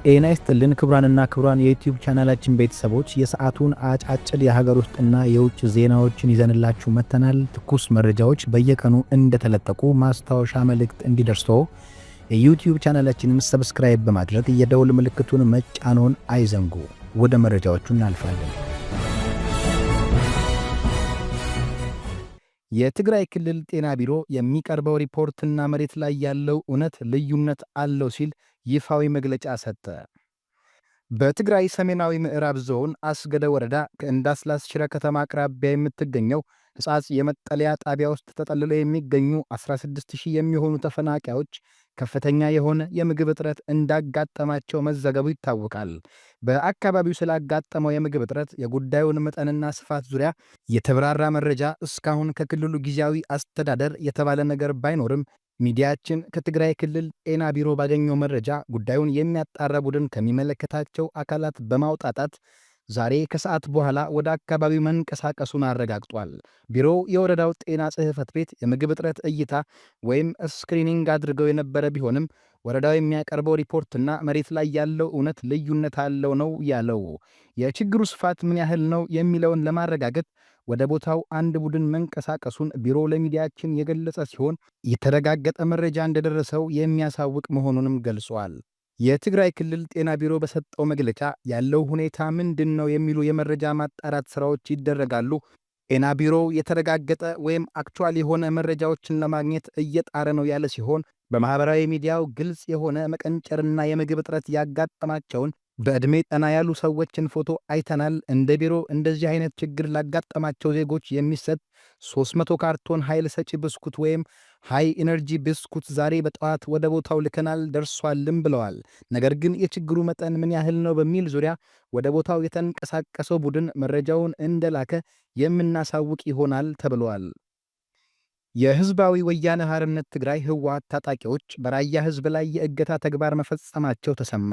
ጤና ይስጥልን ክቡራንና ክቡራን የዩቲዩብ ቻናላችን ቤተሰቦች የሰዓቱን አጫጭር የሀገር ውስጥና የውጭ ዜናዎችን ይዘንላችሁ መተናል። ትኩስ መረጃዎች በየቀኑ እንደተለቀቁ ማስታወሻ መልእክት እንዲደርሶ የዩቲዩብ ቻናላችንን ሰብስክራይብ በማድረግ የደውል ምልክቱን መጫኖን አይዘንጉ። ወደ መረጃዎቹ እናልፋለን። የትግራይ ክልል ጤና ቢሮ የሚቀርበው ሪፖርትና መሬት ላይ ያለው እውነት ልዩነት አለው ሲል ይፋዊ መግለጫ ሰጠ። በትግራይ ሰሜናዊ ምዕራብ ዞን አስገደ ወረዳ ከእንዳስላስ ሽረ ከተማ አቅራቢያ የምትገኘው ሕጻጽ የመጠለያ ጣቢያ ውስጥ ተጠልለው የሚገኙ 16000 የሚሆኑ ተፈናቃዮች ከፍተኛ የሆነ የምግብ እጥረት እንዳጋጠማቸው መዘገቡ ይታወቃል። በአካባቢው ስላጋጠመው የምግብ እጥረት የጉዳዩን መጠንና ስፋት ዙሪያ የተብራራ መረጃ እስካሁን ከክልሉ ጊዜያዊ አስተዳደር የተባለ ነገር ባይኖርም ሚዲያችን ከትግራይ ክልል ጤና ቢሮ ባገኘው መረጃ ጉዳዩን የሚያጣራ ቡድን ከሚመለከታቸው አካላት በማውጣጣት ዛሬ ከሰዓት በኋላ ወደ አካባቢው መንቀሳቀሱን አረጋግጧል። ቢሮው የወረዳው ጤና ጽሕፈት ቤት የምግብ እጥረት እይታ ወይም ስክሪኒንግ አድርገው የነበረ ቢሆንም ወረዳው የሚያቀርበው ሪፖርትና መሬት ላይ ያለው እውነት ልዩነት አለው ነው ያለው። የችግሩ ስፋት ምን ያህል ነው የሚለውን ለማረጋገጥ ወደ ቦታው አንድ ቡድን መንቀሳቀሱን ቢሮ ለሚዲያችን የገለጸ ሲሆን የተረጋገጠ መረጃ እንደደረሰው የሚያሳውቅ መሆኑንም ገልጿል። የትግራይ ክልል ጤና ቢሮ በሰጠው መግለጫ ያለው ሁኔታ ምንድን ነው የሚሉ የመረጃ ማጣራት ሥራዎች ይደረጋሉ። ጤና ቢሮው የተረጋገጠ ወይም አክቹዋል የሆነ መረጃዎችን ለማግኘት እየጣረ ነው ያለ ሲሆን በማኅበራዊ ሚዲያው ግልጽ የሆነ መቀንጨርና የምግብ እጥረት ያጋጠማቸውን በዕድሜ ጠና ያሉ ሰዎችን ፎቶ አይተናል። እንደ ቢሮ እንደዚህ አይነት ችግር ላጋጠማቸው ዜጎች የሚሰጥ 300 ካርቶን ኃይል ሰጪ ብስኩት ወይም ሃይ ኢነርጂ ብስኩት ዛሬ በጠዋት ወደ ቦታው ልከናል ደርሷልም ብለዋል። ነገር ግን የችግሩ መጠን ምን ያህል ነው በሚል ዙሪያ ወደ ቦታው የተንቀሳቀሰው ቡድን መረጃውን እንደላከ የምናሳውቅ ይሆናል ተብለዋል። የሕዝባዊ ወያነ ሓርነት ትግራይ ህወሓት ታጣቂዎች በራያ ሕዝብ ላይ የእገታ ተግባር መፈጸማቸው ተሰማ።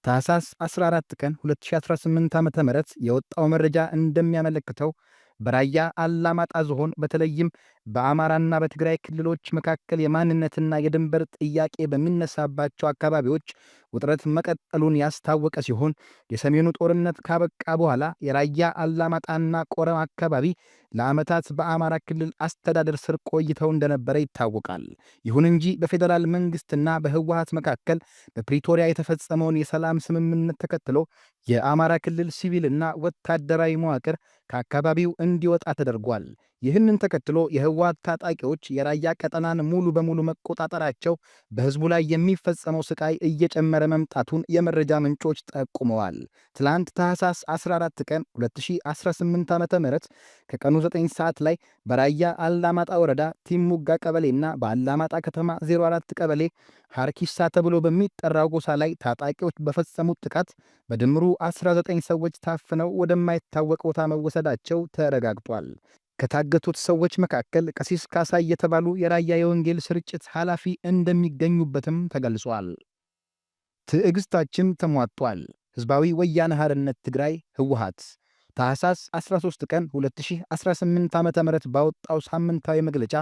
ታኅሳስ 14 ቀን 2018 ዓ.ም የወጣው መረጃ እንደሚያመለክተው በራያ አላማጣ ዞን በተለይም በአማራና በትግራይ ክልሎች መካከል የማንነትና የድንበር ጥያቄ በሚነሳባቸው አካባቢዎች ውጥረት መቀጠሉን ያስታወቀ ሲሆን የሰሜኑ ጦርነት ካበቃ በኋላ የራያ አላማጣና ቆረም አካባቢ ለዓመታት በአማራ ክልል አስተዳደር ስር ቆይተው እንደነበረ ይታወቃል። ይሁን እንጂ በፌዴራል መንግስትና በህወሓት መካከል በፕሪቶሪያ የተፈጸመውን የሰላም ስምምነት ተከትሎ የአማራ ክልል ሲቪልና ወታደራዊ መዋቅር ከአካባቢው እንዲወጣ ተደርጓል። ይህንን ተከትሎ የህወሓት ታጣቂዎች የራያ ቀጠናን ሙሉ በሙሉ መቆጣጠራቸው በህዝቡ ላይ የሚፈጸመው ስቃይ እየጨመረ መምጣቱን የመረጃ ምንጮች ጠቁመዋል። ትላንት ታኅሳስ 14 ቀን 2018 ዓ.ም ከቀኑ 9 ሰዓት ላይ በራያ አላማጣ ወረዳ ቲሙጋ ቀበሌና በአላማጣ ከተማ 04 ቀበሌ ሐርኪሳ ተብሎ በሚጠራው ጎሳ ላይ ታጣቂዎች በፈጸሙት ጥቃት በድምሩ 19 ሰዎች ታፍነው ወደማይታወቅ ቦታ መወሰዳቸው ተረጋግጧል። ከታገቱት ሰዎች መካከል ቀሲስ ካሳይ የተባሉ የራያ የወንጌል ስርጭት ኃላፊ እንደሚገኙበትም ተገልጿል። ትዕግስታችን ተሟጧል። ሕዝባዊ ወያነ ሓርነት ትግራይ ህወሓት ታኅሳስ 13 ቀን 2018 ዓ.ም ባወጣው ሳምንታዊ መግለጫ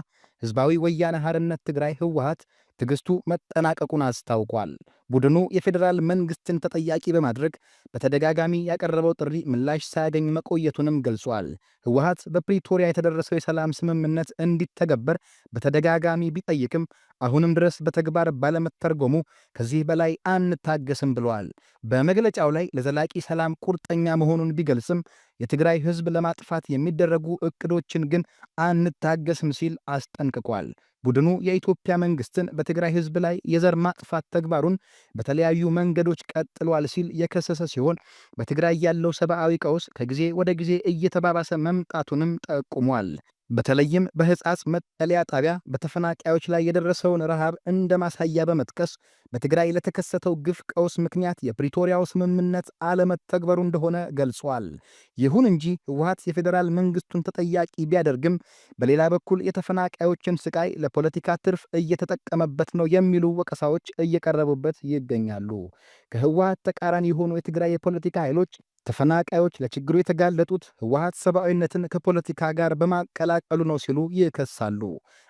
ሕዝባዊ ወያነ ሓርነት ትግራይ ህወሓት ትዕግስቱ መጠናቀቁን አስታውቋል። ቡድኑ የፌዴራል መንግስትን ተጠያቂ በማድረግ በተደጋጋሚ ያቀረበው ጥሪ ምላሽ ሳያገኝ መቆየቱንም ገልጿል። ህወሓት በፕሪቶሪያ የተደረሰው የሰላም ስምምነት እንዲተገበር በተደጋጋሚ ቢጠይቅም አሁንም ድረስ በተግባር ባለመተርጎሙ ከዚህ በላይ አንታገስም ብለዋል። በመግለጫው ላይ ለዘላቂ ሰላም ቁርጠኛ መሆኑን ቢገልጽም የትግራይ ህዝብ ለማጥፋት የሚደረጉ እቅዶችን ግን አንታገስም ሲል አስጠንቅቋል። ቡድኑ የኢትዮጵያ መንግስትን በትግራይ ህዝብ ላይ የዘር ማጥፋት ተግባሩን በተለያዩ መንገዶች ቀጥሏል ሲል የከሰሰ ሲሆን በትግራይ ያለው ሰብአዊ ቀውስ ከጊዜ ወደ ጊዜ እየተባባሰ መምጣቱንም ጠቁሟል። በተለይም በሕጻጽ መጠለያ ጣቢያ በተፈናቃዮች ላይ የደረሰውን ረሃብ እንደ ማሳያ በመጥቀስ በትግራይ ለተከሰተው ግፍ ቀውስ ምክንያት የፕሪቶሪያው ስምምነት አለመተግበሩ እንደሆነ ገልጿል። ይሁን እንጂ ህወሓት የፌዴራል መንግስቱን ተጠያቂ ቢያደርግም በሌላ በኩል የተፈናቃዮችን ስቃይ ለፖለቲካ ትርፍ እየተጠቀመበት ነው የሚሉ ወቀሳዎች እየቀረቡበት ይገኛሉ። ከህወሓት ተቃራኒ የሆኑ የትግራይ የፖለቲካ ኃይሎች ተፈናቃዮች ለችግሩ የተጋለጡት ህወሓት ሰብአዊነትን ከፖለቲካ ጋር በማቀላቀሉ ነው ሲሉ ይከሳሉ።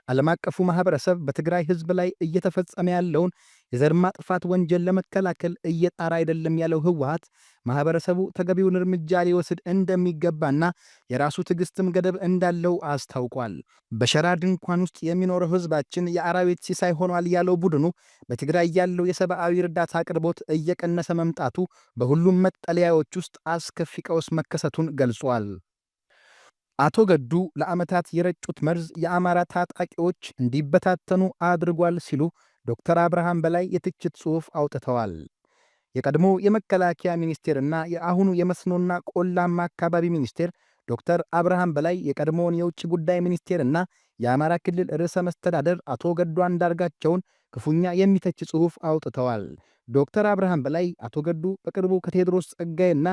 ዓለም አቀፉ ማህበረሰብ በትግራይ ህዝብ ላይ እየተፈጸመ ያለውን የዘር ማጥፋት ወንጀል ለመከላከል እየጣረ አይደለም ያለው ህወሓት ማህበረሰቡ ተገቢውን እርምጃ ሊወስድ እንደሚገባና የራሱ ትዕግስትም ገደብ እንዳለው አስታውቋል። በሸራ ድንኳን ውስጥ የሚኖረው ህዝባችን የአራዊት ሲሳይ ሆኗል ያለው ቡድኑ በትግራይ ያለው የሰብአዊ እርዳታ አቅርቦት እየቀነሰ መምጣቱ በሁሉም መጠለያዎች ውስጥ አስከፊ ቀውስ መከሰቱን ገልጿል። አቶ ገዱ ለዓመታት የረጩት መርዝ የአማራ ታጣቂዎች እንዲበታተኑ አድርጓል ሲሉ ዶክተር አብርሃም በላይ የትችት ጽሑፍ አውጥተዋል። የቀድሞ የመከላከያ ሚኒስቴርና የአሁኑ የመስኖና ቆላማ አካባቢ ሚኒስቴር ዶክተር አብርሃም በላይ የቀድሞውን የውጭ ጉዳይ ሚኒስቴርና የአማራ ክልል ርዕሰ መስተዳደር አቶ ገዱ አንዳርጋቸውን ክፉኛ የሚተች ጽሑፍ አውጥተዋል። ዶክተር አብርሃም በላይ አቶ ገዱ በቅርቡ ከቴዎድሮስ ጸጋዬና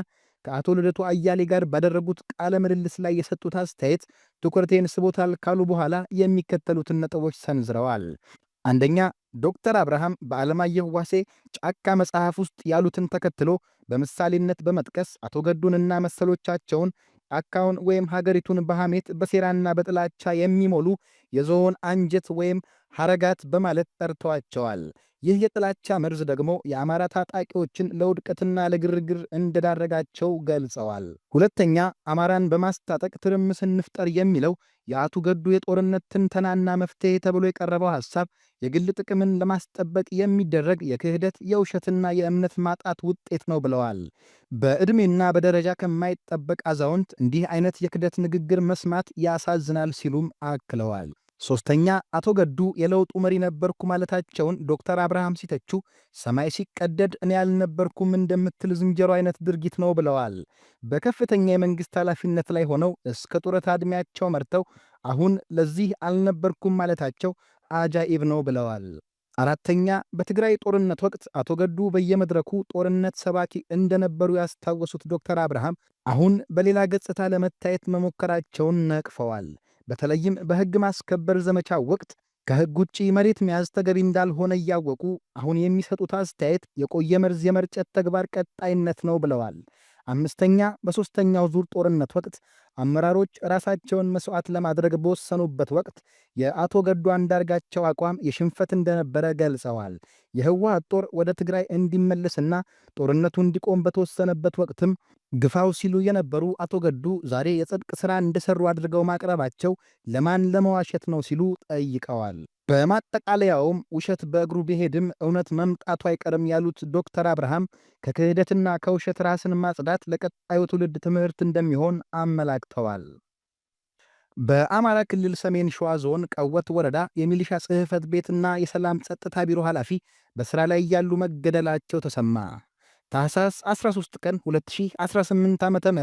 ከአቶ ልደቱ አያሌ ጋር ባደረጉት ቃለ ምልልስ ላይ የሰጡት አስተያየት ትኩረቴን ስቦታል ካሉ በኋላ የሚከተሉትን ነጥቦች ሰንዝረዋል። አንደኛ፣ ዶክተር አብርሃም በዓለማየሁ ዋሴ ጫካ መጽሐፍ ውስጥ ያሉትን ተከትሎ በምሳሌነት በመጥቀስ አቶ ገዱንና መሰሎቻቸውን ጫካውን ወይም ሀገሪቱን በሐሜት በሴራና በጥላቻ የሚሞሉ የዝሆን አንጀት ወይም ሐረጋት በማለት ጠርተዋቸዋል። ይህ የጥላቻ መርዝ ደግሞ የአማራ ታጣቂዎችን ለውድቀትና ለግርግር እንደዳረጋቸው ገልጸዋል። ሁለተኛ፣ አማራን በማስታጠቅ ትርምስ እንፍጠር የሚለው የአቶ ገዱ የጦርነት ትንተናና መፍትሔ ተብሎ የቀረበው ሐሳብ የግል ጥቅምን ለማስጠበቅ የሚደረግ የክህደት የውሸትና የእምነት ማጣት ውጤት ነው ብለዋል። በዕድሜና በደረጃ ከማይጠበቅ አዛውንት እንዲህ አይነት የክህደት ንግግር መስማት ያሳዝናል ሲሉም አክለዋል። ሶስተኛ፣ አቶ ገዱ የለውጡ መሪ ነበርኩ ማለታቸውን ዶክተር አብርሃም ሲተቹ ሰማይ ሲቀደድ እኔ ያልነበርኩም እንደምትል ዝንጀሮ አይነት ድርጊት ነው ብለዋል። በከፍተኛ የመንግስት ኃላፊነት ላይ ሆነው እስከ ጡረታ ዕድሜያቸው መርተው አሁን ለዚህ አልነበርኩም ማለታቸው አጃኢብ ነው ብለዋል። አራተኛ፣ በትግራይ ጦርነት ወቅት አቶ ገዱ በየመድረኩ ጦርነት ሰባኪ እንደነበሩ ያስታወሱት ዶክተር አብርሃም አሁን በሌላ ገጽታ ለመታየት መሞከራቸውን ነቅፈዋል። በተለይም በሕግ ማስከበር ዘመቻ ወቅት ከሕግ ውጪ መሬት መያዝ ተገቢ እንዳልሆነ እያወቁ አሁን የሚሰጡት አስተያየት የቆየ መርዝ የመርጨት ተግባር ቀጣይነት ነው ብለዋል። አምስተኛ፣ በሦስተኛው ዙር ጦርነት ወቅት አመራሮች ራሳቸውን መስዋዕት ለማድረግ በወሰኑበት ወቅት የአቶ ገዱ አንዳርጋቸው አቋም የሽንፈት እንደነበረ ገልጸዋል። የህወሓት ጦር ወደ ትግራይ እንዲመለስና ጦርነቱ እንዲቆም በተወሰነበት ወቅትም ግፋው ሲሉ የነበሩ አቶ ገዱ ዛሬ የጽድቅ ሥራ እንደሰሩ አድርገው ማቅረባቸው ለማን ለመዋሸት ነው ሲሉ ጠይቀዋል። በማጠቃለያውም ውሸት በእግሩ ቢሄድም እውነት መምጣቱ አይቀርም ያሉት ዶክተር አብርሃም ከክህደትና ከውሸት ራስን ማጽዳት ለቀጣዩ ትውልድ ትምህርት እንደሚሆን አመላክተዋል። በአማራ ክልል ሰሜን ሸዋ ዞን ቀወት ወረዳ የሚሊሻ ጽሕፈት ቤትና የሰላም ጸጥታ ቢሮ ኃላፊ በሥራ ላይ ያሉ መገደላቸው ተሰማ። ታህሳስ 13 ቀን 2018 ዓ.ም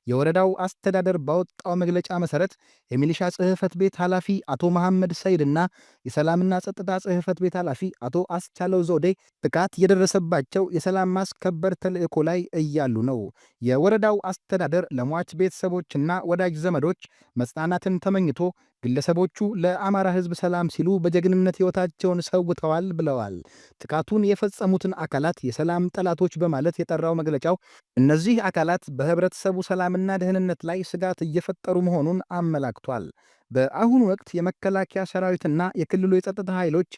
የወረዳው አስተዳደር ባወጣው መግለጫ መሰረት የሚሊሻ ጽሕፈት ቤት ኃላፊ አቶ መሐመድ ሰይድና የሰላምና ጸጥታ ጽሕፈት ቤት ኃላፊ አቶ አስቻለው ዘውዴ ጥቃት የደረሰባቸው የሰላም ማስከበር ተልዕኮ ላይ እያሉ ነው። የወረዳው አስተዳደር ለሟች ቤተሰቦችና ወዳጅ ዘመዶች መጽናናትን ተመኝቶ ግለሰቦቹ ለአማራ ሕዝብ ሰላም ሲሉ በጀግንነት ሕይወታቸውን ሰውተዋል ብለዋል። ጥቃቱን የፈጸሙትን አካላት የሰላም ጠላቶች በማለት የጠራው መግለጫው እነዚህ አካላት በህብረተሰቡ ሰላምና ደህንነት ላይ ስጋት እየፈጠሩ መሆኑን አመላክቷል። በአሁኑ ወቅት የመከላከያ ሰራዊትና የክልሉ የጸጥታ ኃይሎች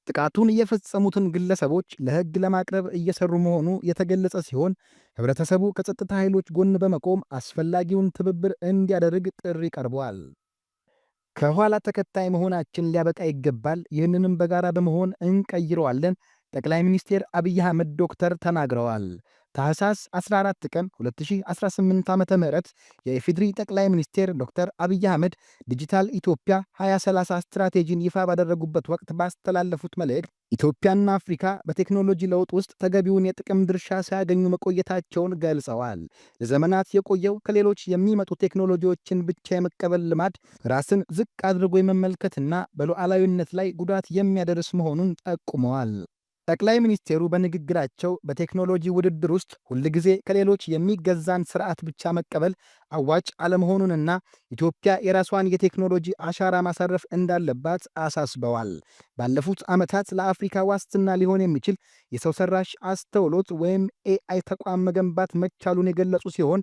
ጥቃቱን የፈጸሙትን ግለሰቦች ለሕግ ለማቅረብ እየሰሩ መሆኑ የተገለጸ ሲሆን ህብረተሰቡ ከጸጥታ ኃይሎች ጎን በመቆም አስፈላጊውን ትብብር እንዲያደርግ ጥሪ ቀርቧል። ከኋላ ተከታይ መሆናችን ሊያበቃ ይገባል። ይህንንም በጋራ በመሆን እንቀይረዋለን። ጠቅላይ ሚኒስትር አብይ አህመድ ዶክተር ተናግረዋል። ታህሳስ 14 ቀን 2018 ዓ.ም የኢፌዴሪ ጠቅላይ ሚኒስትር ዶክተር አብይ አህመድ ዲጂታል ኢትዮጵያ 2030 ስትራቴጂን ይፋ ባደረጉበት ወቅት ባስተላለፉት መልእክት ኢትዮጵያና አፍሪካ በቴክኖሎጂ ለውጥ ውስጥ ተገቢውን የጥቅም ድርሻ ሳያገኙ መቆየታቸውን ገልጸዋል። ለዘመናት የቆየው ከሌሎች የሚመጡ ቴክኖሎጂዎችን ብቻ የመቀበል ልማድ ራስን ዝቅ አድርጎ የመመልከትና በሉዓላዊነት ላይ ጉዳት የሚያደርስ መሆኑን ጠቁመዋል። ጠቅላይ ሚኒስቴሩ በንግግራቸው በቴክኖሎጂ ውድድር ውስጥ ሁልጊዜ ከሌሎች የሚገዛን ስርዓት ብቻ መቀበል አዋጭ አለመሆኑንና ኢትዮጵያ የራሷን የቴክኖሎጂ አሻራ ማሳረፍ እንዳለባት አሳስበዋል። ባለፉት ዓመታት ለአፍሪካ ዋስትና ሊሆን የሚችል የሰው ሰራሽ አስተውሎት ወይም ኤአይ ተቋም መገንባት መቻሉን የገለጹ ሲሆን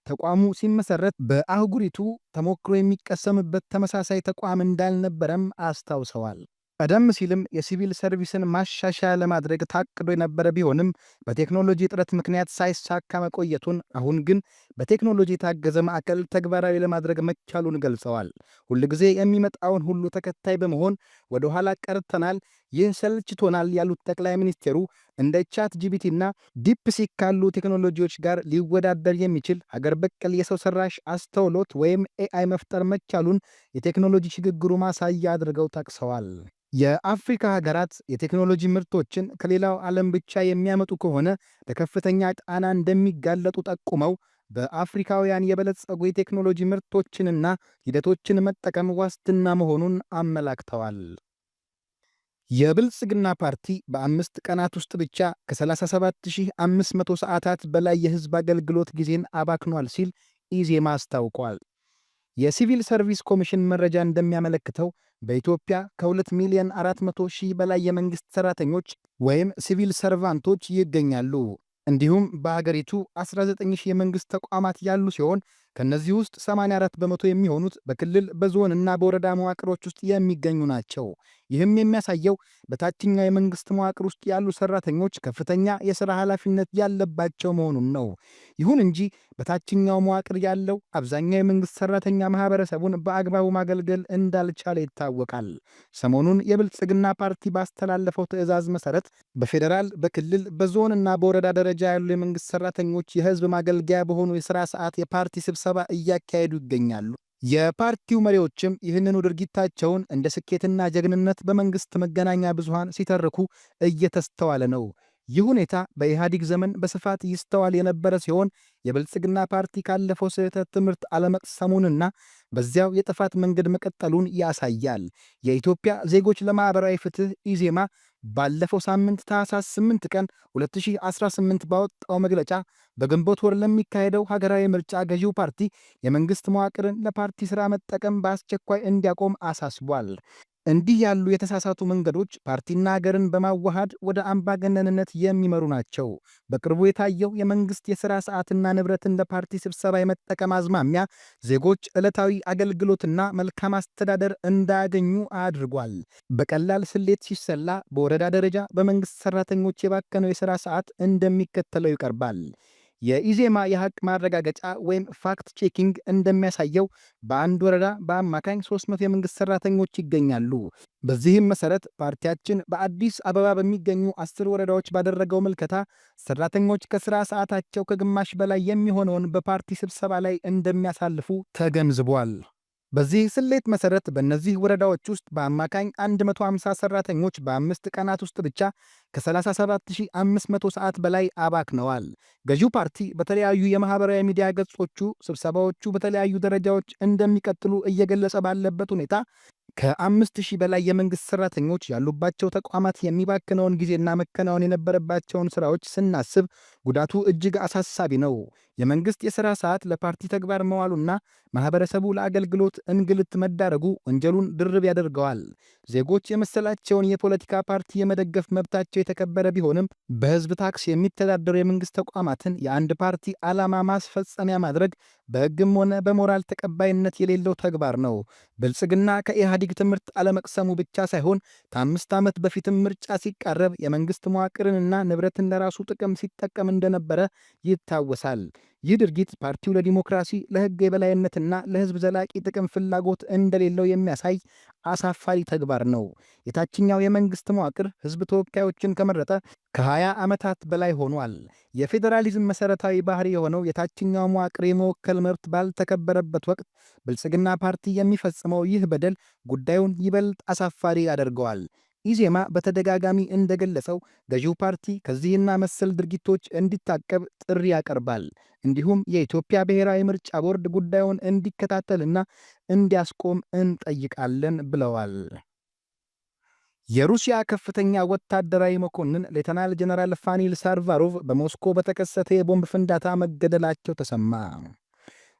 ተቋሙ ሲመሰረት በአህጉሪቱ ተሞክሮ የሚቀሰምበት ተመሳሳይ ተቋም እንዳልነበረም አስታውሰዋል። ቀደም ሲልም የሲቪል ሰርቪስን ማሻሻያ ለማድረግ ታቅዶ የነበረ ቢሆንም በቴክኖሎጂ እጥረት ምክንያት ሳይሳካ መቆየቱን፣ አሁን ግን በቴክኖሎጂ የታገዘ ማዕከል ተግባራዊ ለማድረግ መቻሉን ገልጸዋል። ሁልጊዜ የሚመጣውን ሁሉ ተከታይ በመሆን ወደ ኋላ ቀርተናል፣ ይህ ሰልችቶናል ያሉት ጠቅላይ ሚኒስቴሩ እንደ ቻት ጂቢቲና ዲፕሲክ ካሉ ቴክኖሎጂዎች ጋር ሊወዳደር የሚችል ሀገር በቀል የሰው ሰራሽ አስተውሎት ወይም ኤአይ መፍጠር መቻሉን የቴክኖሎጂ ሽግግሩ ማሳያ አድርገው ጠቅሰዋል። የአፍሪካ ሀገራት የቴክኖሎጂ ምርቶችን ከሌላው ዓለም ብቻ የሚያመጡ ከሆነ ለከፍተኛ ጫና እንደሚጋለጡ ጠቁመው በአፍሪካውያን የበለጸጉ የቴክኖሎጂ ምርቶችንና ሂደቶችን መጠቀም ዋስትና መሆኑን አመላክተዋል። የብልጽግና ፓርቲ በ5 ቀናት ውስጥ ብቻ ከ37500 ሰዓታት በላይ የሕዝብ አገልግሎት ጊዜን አባክኗል ሲል ኢዜማ አስታውቋል። የሲቪል ሰርቪስ ኮሚሽን መረጃ እንደሚያመለክተው በኢትዮጵያ ከ2 ሚሊዮን 400 ሺህ በላይ የመንግሥት ሠራተኞች ወይም ሲቪል ሰርቫንቶች ይገኛሉ። እንዲሁም በአገሪቱ 19 ሺህ የመንግሥት ተቋማት ያሉ ሲሆን ከነዚህ ውስጥ 84 በመቶ የሚሆኑት በክልል በዞንና በወረዳ መዋቅሮች ውስጥ የሚገኙ ናቸው። ይህም የሚያሳየው በታችኛው የመንግስት መዋቅር ውስጥ ያሉ ሰራተኞች ከፍተኛ የሥራ ኃላፊነት ያለባቸው መሆኑን ነው። ይሁን እንጂ በታችኛው መዋቅር ያለው አብዛኛው የመንግስት ሰራተኛ ማህበረሰቡን በአግባቡ ማገልገል እንዳልቻለ ይታወቃል። ሰሞኑን የብልጽግና ፓርቲ ባስተላለፈው ትዕዛዝ መሰረት በፌዴራል፣ በክልል፣ በዞንና በወረዳ ደረጃ ያሉ የመንግስት ሰራተኞች የህዝብ ማገልገያ በሆኑ የሥራ ሰዓት የፓርቲ ስብሰባ እያካሄዱ ይገኛሉ። የፓርቲው መሪዎችም ይህንኑ ድርጊታቸውን እንደ ስኬትና ጀግንነት በመንግስት መገናኛ ብዙሃን ሲተርኩ እየተስተዋለ ነው። ይህ ሁኔታ በኢህአዴግ ዘመን በስፋት ይስተዋል የነበረ ሲሆን የብልጽግና ፓርቲ ካለፈው ስህተት ትምህርት አለመቅሰሙንና በዚያው የጥፋት መንገድ መቀጠሉን ያሳያል። የኢትዮጵያ ዜጎች ለማኅበራዊ ፍትህ ኢዜማ ባለፈው ሳምንት ታኅሳስ 8 ቀን 2018 ባወጣው መግለጫ በግንቦት ወር ለሚካሄደው ሀገራዊ ምርጫ ገዢው ፓርቲ የመንግሥት መዋቅርን ለፓርቲ ሥራ መጠቀም በአስቸኳይ እንዲያቆም አሳስቧል። እንዲህ ያሉ የተሳሳቱ መንገዶች ፓርቲና ሀገርን በማዋሃድ ወደ አምባገነንነት የሚመሩ ናቸው። በቅርቡ የታየው የመንግስት የሥራ ሰዓትና ንብረትን ለፓርቲ ስብሰባ የመጠቀም አዝማሚያ ዜጎች ዕለታዊ አገልግሎትና መልካም አስተዳደር እንዳያገኙ አድርጓል። በቀላል ስሌት ሲሰላ በወረዳ ደረጃ በመንግስት ሰራተኞች የባከነው የሥራ ሰዓት እንደሚከተለው ይቀርባል። የኢዜማ የሐቅ ማረጋገጫ ወይም ፋክት ቼኪንግ እንደሚያሳየው በአንድ ወረዳ በአማካኝ 300 የመንግሥት ሠራተኞች ይገኛሉ። በዚህም መሠረት ፓርቲያችን በአዲስ አበባ በሚገኙ 10 ወረዳዎች ባደረገው ምልከታ ሠራተኞች ከሥራ ሰዓታቸው ከግማሽ በላይ የሚሆነውን በፓርቲ ስብሰባ ላይ እንደሚያሳልፉ ተገንዝቧል። በዚህ ስሌት መሠረት በእነዚህ ወረዳዎች ውስጥ በአማካኝ 150 ሠራተኞች በ5 ቀናት ውስጥ ብቻ ከ37500 ሰዓት በላይ አባክነዋል። ገዢው ፓርቲ በተለያዩ የማኅበራዊ ሚዲያ ገጾቹ ስብሰባዎቹ በተለያዩ ደረጃዎች እንደሚቀጥሉ እየገለጸ ባለበት ሁኔታ ከ5000 በላይ የመንግሥት ሠራተኞች ያሉባቸው ተቋማት የሚባክነውን ጊዜና መከናወን የነበረባቸውን ሥራዎች ስናስብ ጉዳቱ እጅግ አሳሳቢ ነው። የመንግሥት የሥራ ሰዓት ለፓርቲ ተግባር መዋሉና ማኅበረሰቡ ለአገልግሎት እንግልት መዳረጉ ወንጀሉን ድርብ ያደርገዋል። ዜጎች የመሰላቸውን የፖለቲካ ፓርቲ የመደገፍ መብታቸው የተከበረ ቢሆንም በሕዝብ ታክስ የሚተዳደሩ የመንግሥት ተቋማትን የአንድ ፓርቲ ዓላማ ማስፈጸሚያ ማድረግ በሕግም ሆነ በሞራል ተቀባይነት የሌለው ተግባር ነው። ብልጽግና ከኢህአዴግ ትምህርት አለመቅሰሙ ብቻ ሳይሆን ከ5 ዓመት በፊትም ምርጫ ሲቃረብ የመንግሥት መዋቅርንና ንብረትን ለራሱ ጥቅም ሲጠቀም እንደነበረ ይታወሳል። ይህ ድርጊት ፓርቲው ለዲሞክራሲ፣ ለሕግ የበላይነትና ለሕዝብ ዘላቂ ጥቅም ፍላጎት እንደሌለው የሚያሳይ አሳፋሪ ተግባር ነው። የታችኛው የመንግሥት መዋቅር ሕዝብ ተወካዮችን ከመረጠ ከ20 ዓመታት በላይ ሆኗል። የፌዴራሊዝም መሠረታዊ ባህሪ የሆነው የታችኛው መዋቅር የመወከል መብት ባልተከበረበት ወቅት ብልጽግና ፓርቲ የሚፈጽመው ይህ በደል ጉዳዩን ይበልጥ አሳፋሪ ያደርገዋል። ኢዜማ በተደጋጋሚ እንደገለጸው ገዢው ፓርቲ ከዚህና መሰል ድርጊቶች እንዲታቀብ ጥሪ ያቀርባል። እንዲሁም የኢትዮጵያ ብሔራዊ ምርጫ ቦርድ ጉዳዩን እንዲከታተልና እንዲያስቆም እንጠይቃለን ብለዋል። የሩሲያ ከፍተኛ ወታደራዊ መኮንን ሌተናል ጀነራል ፋኒል ሳርቫሮቭ በሞስኮ በተከሰተ የቦምብ ፍንዳታ መገደላቸው ተሰማ።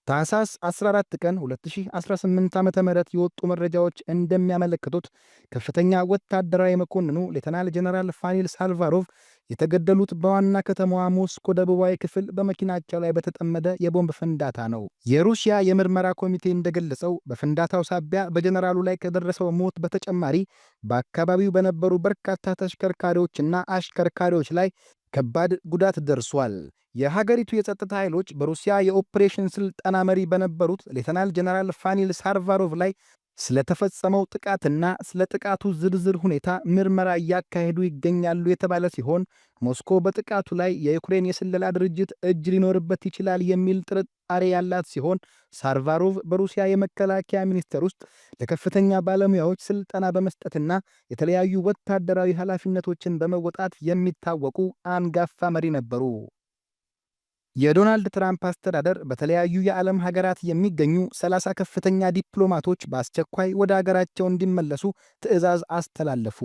ታኅሳስ 14 ቀን 2018 ዓ.ም የወጡ መረጃዎች እንደሚያመለክቱት ከፍተኛ ወታደራዊ መኮንኑ ሌተናል ጀነራል ፋኒል ሳልቫሮቭ የተገደሉት በዋና ከተማዋ ሞስኮ ደቡባዊ ክፍል በመኪናቸው ላይ በተጠመደ የቦምብ ፍንዳታ ነው። የሩሲያ የምርመራ ኮሚቴ እንደገለጸው በፍንዳታው ሳቢያ በጀነራሉ ላይ ከደረሰው ሞት በተጨማሪ በአካባቢው በነበሩ በርካታ ተሽከርካሪዎችና አሽከርካሪዎች ላይ ከባድ ጉዳት ደርሷል። የሀገሪቱ የጸጥታ ኃይሎች በሩሲያ የኦፕሬሽን ስልጠና መሪ በነበሩት ሌተናል ጀነራል ፋኒል ሳርቫሮቭ ላይ ስለተፈጸመው ጥቃትና ስለ ጥቃቱ ዝርዝር ሁኔታ ምርመራ እያካሄዱ ይገኛሉ የተባለ ሲሆን ሞስኮ በጥቃቱ ላይ የዩክሬን የስለላ ድርጅት እጅ ሊኖርበት ይችላል የሚል ጥርጣሬ ያላት ሲሆን ሳርቫሮቭ በሩሲያ የመከላከያ ሚኒስቴር ውስጥ ለከፍተኛ ባለሙያዎች ስልጠና በመስጠትና የተለያዩ ወታደራዊ ኃላፊነቶችን በመወጣት የሚታወቁ አንጋፋ መሪ ነበሩ። የዶናልድ ትራምፕ አስተዳደር በተለያዩ የዓለም ሀገራት የሚገኙ 30 ከፍተኛ ዲፕሎማቶች በአስቸኳይ ወደ አገራቸው እንዲመለሱ ትዕዛዝ አስተላለፉ።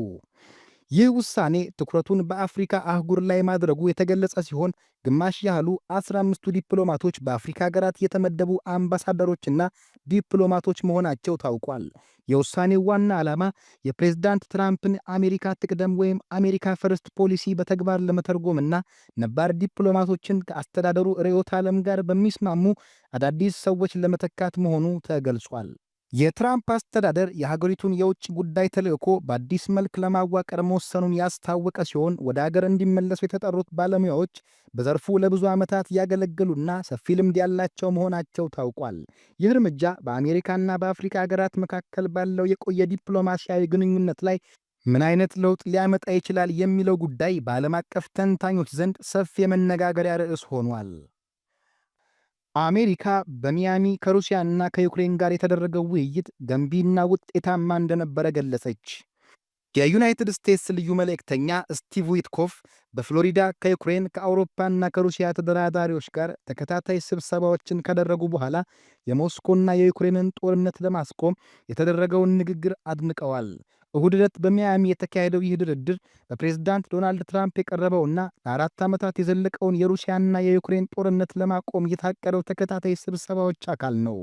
ይህ ውሳኔ ትኩረቱን በአፍሪካ አህጉር ላይ ማድረጉ የተገለጸ ሲሆን ግማሽ ያህሉ 15ቱ ዲፕሎማቶች በአፍሪካ ሀገራት የተመደቡ አምባሳደሮችና ዲፕሎማቶች መሆናቸው ታውቋል። የውሳኔው ዋና ዓላማ የፕሬዝዳንት ትራምፕን አሜሪካ ትቅደም ወይም አሜሪካ ፈርስት ፖሊሲ በተግባር ለመተርጎምና ነባር ዲፕሎማቶችን ከአስተዳደሩ ርዕዮተ ዓለም ጋር በሚስማሙ አዳዲስ ሰዎች ለመተካት መሆኑ ተገልጿል። የትራምፕ አስተዳደር የሀገሪቱን የውጭ ጉዳይ ተልዕኮ በአዲስ መልክ ለማዋቀር መወሰኑን ያስታወቀ ሲሆን ወደ አገር እንዲመለሱ የተጠሩት ባለሙያዎች በዘርፉ ለብዙ ዓመታት ያገለገሉና ሰፊ ልምድ ያላቸው መሆናቸው ታውቋል። ይህ እርምጃ በአሜሪካና በአፍሪካ ሀገራት መካከል ባለው የቆየ ዲፕሎማሲያዊ ግንኙነት ላይ ምን አይነት ለውጥ ሊያመጣ ይችላል የሚለው ጉዳይ በዓለም አቀፍ ተንታኞች ዘንድ ሰፊ የመነጋገሪያ ርዕስ ሆኗል። አሜሪካ በሚያሚ ከሩሲያና ከዩክሬን ጋር የተደረገው ውይይት ገንቢና ውጤታማ እንደነበረ ገለጸች። የዩናይትድ ስቴትስ ልዩ መልእክተኛ ስቲቭ ዊትኮፍ በፍሎሪዳ ከዩክሬን ከአውሮፓና ከሩሲያ ተደራዳሪዎች ጋር ተከታታይ ስብሰባዎችን ካደረጉ በኋላ የሞስኮና የዩክሬንን ጦርነት ለማስቆም የተደረገውን ንግግር አድንቀዋል። እሁድ ዕለት በሚያሚ የተካሄደው ይህ ድርድር በፕሬዝዳንት ዶናልድ ትራምፕ የቀረበውና ለ4 ዓመታት የዘለቀውን የሩሲያና የዩክሬን ጦርነት ለማቆም የታቀደው ተከታታይ ስብሰባዎች አካል ነው።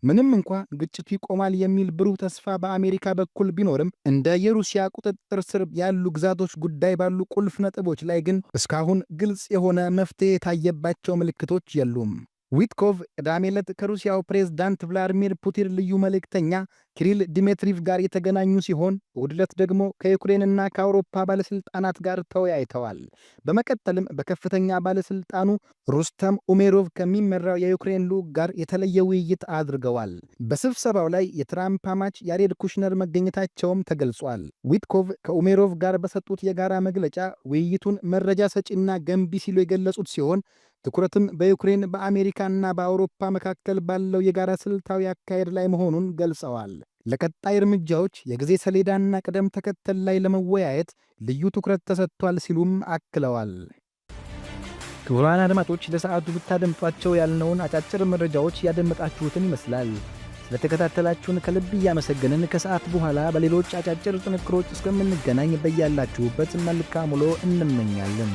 ምንም እንኳ ግጭቱ ይቆማል የሚል ብሩህ ተስፋ በአሜሪካ በኩል ቢኖርም እንደ የሩሲያ ቁጥጥር ስር ያሉ ግዛቶች ጉዳይ ባሉ ቁልፍ ነጥቦች ላይ ግን እስካሁን ግልጽ የሆነ መፍትሄ የታየባቸው ምልክቶች የሉም። ዊትኮቭ ቅዳሜ ዕለት ከሩሲያው ፕሬዝዳንት ቭላዲሚር ፑቲን ልዩ መልእክተኛ ኪሪል ዲሜትሪቭ ጋር የተገናኙ ሲሆን እሁድ ዕለት ደግሞ ከዩክሬንና ከአውሮፓ ባለሥልጣናት ጋር ተወያይተዋል። በመቀጠልም በከፍተኛ ባለሥልጣኑ ሩስተም ኡሜሮቭ ከሚመራው የዩክሬን ልዑክ ጋር የተለየ ውይይት አድርገዋል። በስብሰባው ላይ የትራምፕ አማች ያሬድ ኩሽነር መገኘታቸውም ተገልጿል። ዊትኮቭ ከኡሜሮቭ ጋር በሰጡት የጋራ መግለጫ ውይይቱን መረጃ ሰጪና ገንቢ ሲሉ የገለጹት ሲሆን ትኩረትም በዩክሬን በአሜሪካና በአውሮፓ መካከል ባለው የጋራ ስልታዊ አካሄድ ላይ መሆኑን ገልጸዋል። ለቀጣይ እርምጃዎች የጊዜ ሰሌዳና ቅደም ተከተል ላይ ለመወያየት ልዩ ትኩረት ተሰጥቷል ሲሉም አክለዋል። ክቡራን አድማጮች ለሰዓቱ ብታደምጧቸው ያልነውን አጫጭር መረጃዎች ያደመጣችሁትን ይመስላል። ስለተከታተላችሁን ከልብ እያመሰገንን ከሰዓት በኋላ በሌሎች አጫጭር ጥንክሮች እስከምንገናኝ በያላችሁበት መልካም ውሎ እንመኛለን።